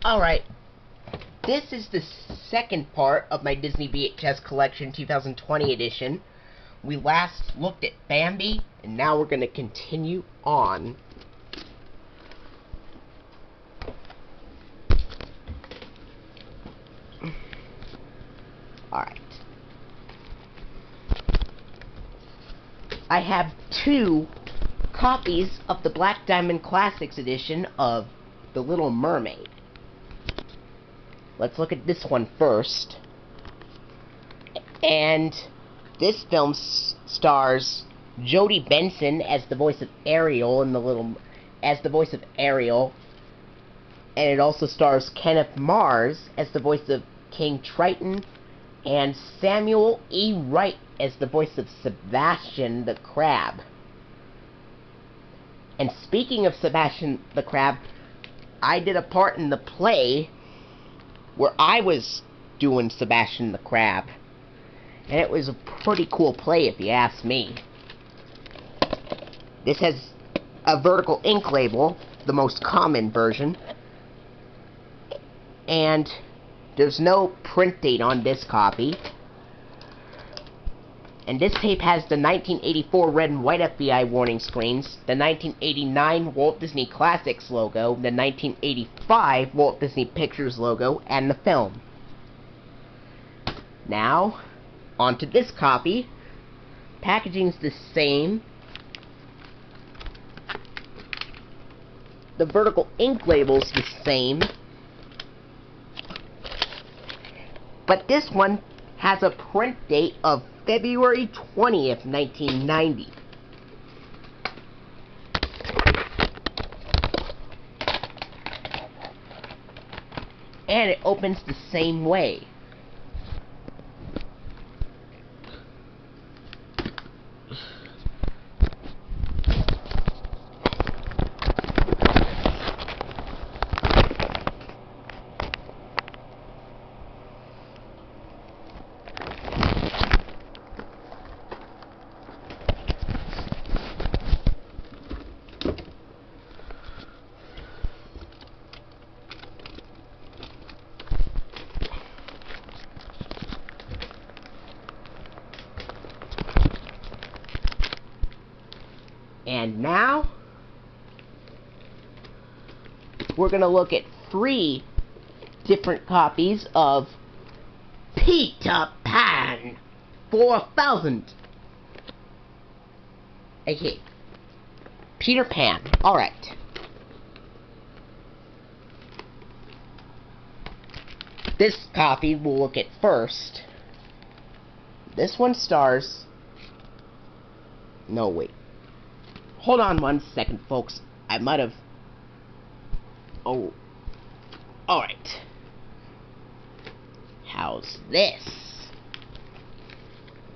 Alright, this is the second part of my Disney VHS Collection 2020 edition. We last looked at Bambi, and now we're going to continue on. Alright. I have two copies of the Black Diamond Classics edition of The Little Mermaid. Let's look at this one first. And this film stars Jodie Benson as the voice of Ariel in Ariel, and it also stars Kenneth Mars as the voice of King Triton, and Samuel E. Wright as the voice of Sebastian the Crab. And speaking of Sebastian the Crab, I did a part in the play where I was doing Sebastian the Crab. And it was a pretty cool play, if you ask me. This has a vertical ink label, the most common version. And there's no print date on this copy. And this tape has the 1984 red and white FBI warning screens, the 1989 Walt Disney Classics logo, the 1985 Walt Disney Pictures logo, and the film. Now, onto this copy. Packaging's the same. The vertical ink label's the same. But this one has a print date of February 20th, 1990. And it opens the same way. And now, we're going to look at 3 different copies of Peter Pan 4000. Okay, Peter Pan. Alright. This copy we'll look at first. This one stars... No, wait. Hold on one second, folks. I might have... Oh. Alright. How's this?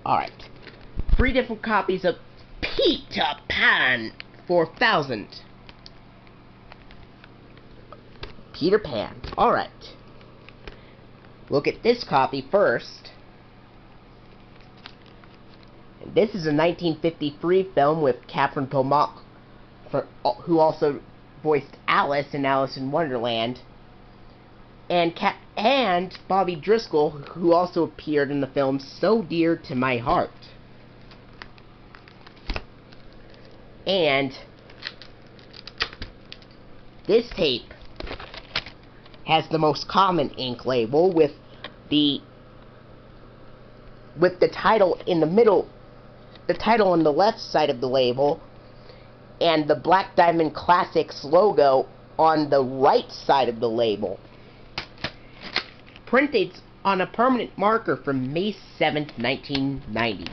Alright. 3 different copies of Peter Pan 4000. Peter Pan. Alright. Look at this copy first. This is a 1953 film with Catherine Pomac, who also voiced Alice in Alice in Wonderland, and Bobby Driscoll, who also appeared in the film So Dear to My Heart. And this tape has the most common ink label with the title in the middle. The title on the left side of the label, and the Black Diamond Classics logo on the right side of the label. Print dates on a permanent marker from May 7th, 1990.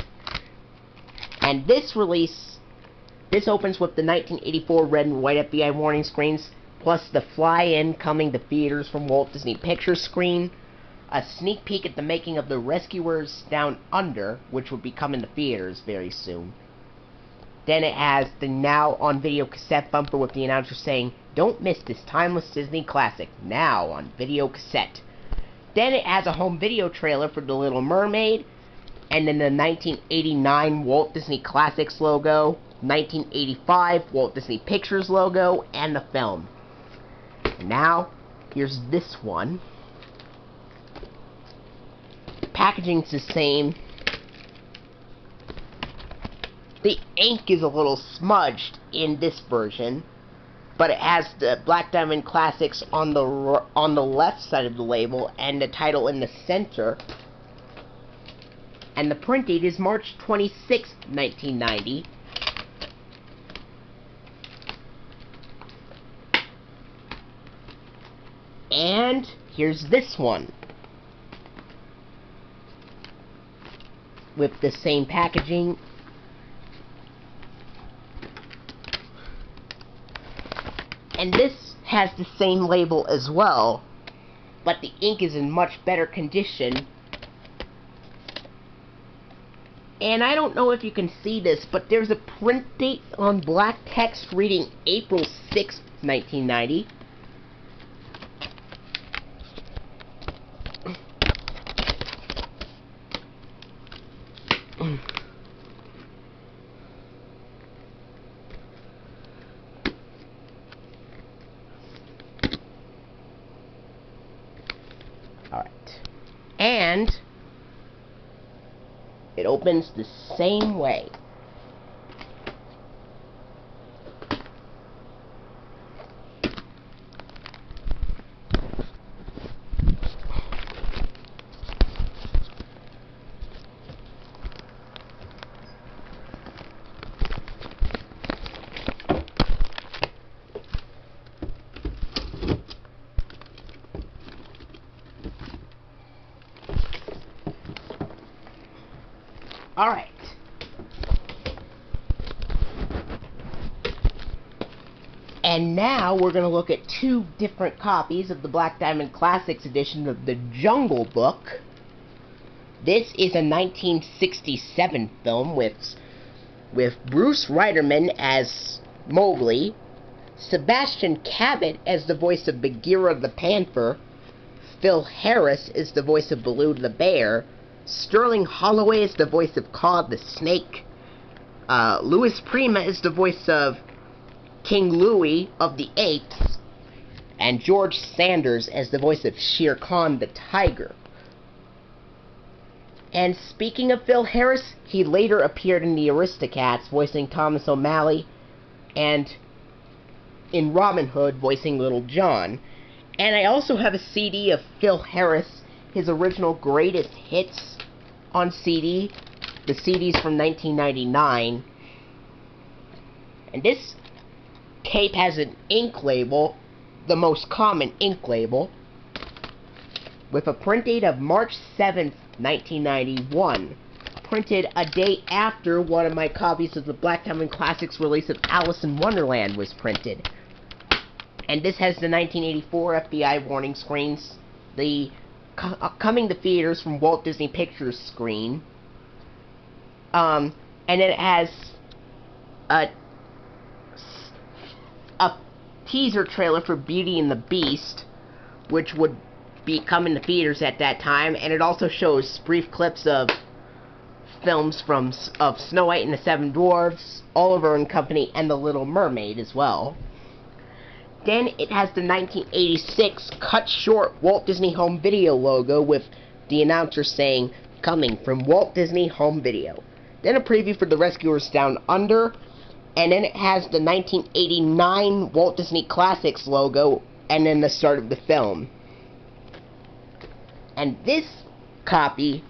And this opens with the 1984 red and white FBI warning screens, plus the fly-in coming to theaters from Walt Disney Pictures screen, a sneak peek at the making of The Rescuers Down Under, which will be coming to theaters very soon. Then it has the now on video cassette bumper with the announcer saying, "Don't miss this timeless Disney classic, now on video cassette." Then it has a home video trailer for The Little Mermaid, and then the 1989 Walt Disney Classics logo, 1985 Walt Disney Pictures logo, and the film. And now, Here's this one. Packaging's the same. The ink is a little smudged in this version, but it has the Black Diamond Classics on the left side of the label and the title in the center. And the print date is March 26, 1990. And here's this one, with the same packaging. And this has the same label as well, but the ink is in much better condition. And I don't know if you can see this, but there's a print date on black text reading April 6, 1990. Alright. And it opens the same way. Alright. And now we're going to look at two different copies of the Black Diamond Classics edition of the Jungle Book. This is a 1967 film with Bruce Reiterman as Mowgli, Sebastian Cabot as the voice of Bagheera the Panther, Phil Harris is the voice of Baloo the Bear, Sterling Holloway is the voice of Cod the Snake, Louis Prima is the voice of King Louie of the Apes, and George Sanders as the voice of Shere Khan the Tiger. And speaking of Phil Harris, he later appeared in the Aristocats, voicing Thomas O'Malley, and in Robin Hood, voicing Little John. And I also have a CD of Phil Harris, his original greatest hits on CD. The CD's from 1999. And this tape has an ink label, the most common ink label, with a print date of March 7th, 1991. Printed a day after one of my copies of the Black Diamond Classics release of Alice in Wonderland was printed. And this has the 1984 FBI warning screens, the coming to theaters from Walt Disney Pictures screen, and it has a teaser trailer for Beauty and the Beast, which would be coming to theaters at that time, and it also shows brief clips of films of Snow White and the Seven Dwarfs, Oliver and Company, and The Little Mermaid as well. Then it has the 1986 cut short Walt Disney Home Video logo with the announcer saying, "Coming from Walt Disney Home Video." Then a preview for The Rescuers Down Under, and then it has the 1989 Walt Disney Classics logo, and then the start of the film. And this copy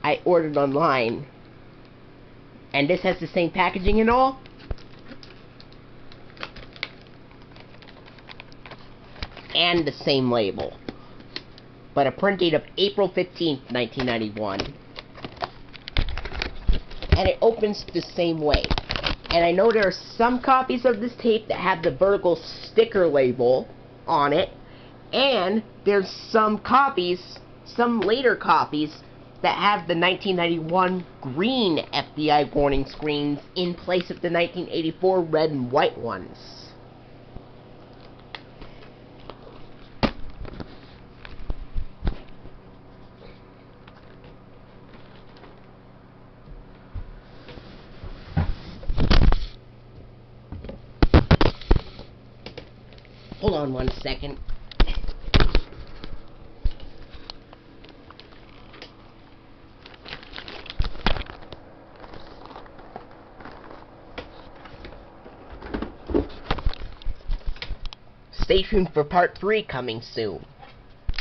I ordered online, and this has the same packaging and all. And the same label, but a print date of April 15th, 1991. And it opens the same way. And I know there are some copies of this tape that have the vertical sticker label on it, and there's some copies, some later copies, that have the 1991 green FBI warning screens in place of the 1984 red and white ones. Hold on one second. Stay tuned for part 3 coming soon.